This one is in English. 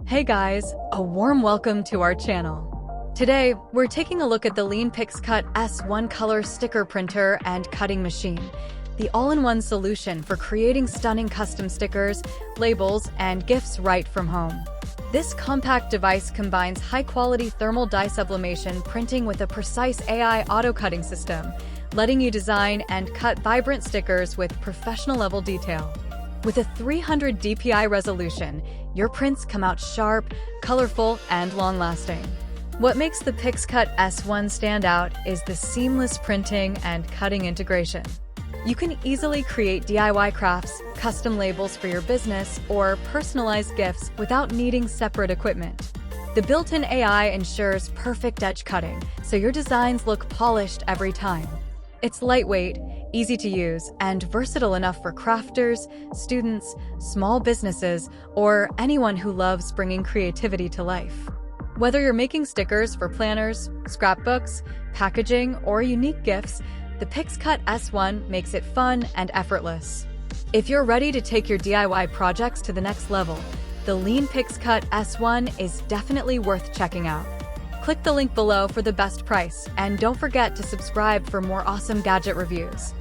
Hey guys, a warm welcome to our channel. Today, we're taking a look at the Liene PixCut S1 color sticker printer and cutting machine, the all-in-one solution for creating stunning custom stickers, labels, and gifts right from home. This compact device combines high-quality thermal dye sublimation printing with a precise AI auto-cutting system, letting you design and cut vibrant stickers with professional-level detail. With a 300 dpi resolution, your prints come out sharp, colorful, and long-lasting. What makes the PixCut S1 stand out is the seamless printing and cutting integration. You can easily create DIY crafts, custom labels for your business, or personalized gifts without needing separate equipment. The built-in AI ensures perfect edge cutting, so your designs look polished every time. It's lightweight, easy to use, and versatile enough for crafters, students, small businesses, or anyone who loves bringing creativity to life. Whether you're making stickers for planners, scrapbooks, packaging, or unique gifts, the PixCut S1 makes it fun and effortless. If you're ready to take your DIY projects to the next level, the Liene PixCut S1 is definitely worth checking out. Click the link below for the best price, and don't forget to subscribe for more awesome gadget reviews.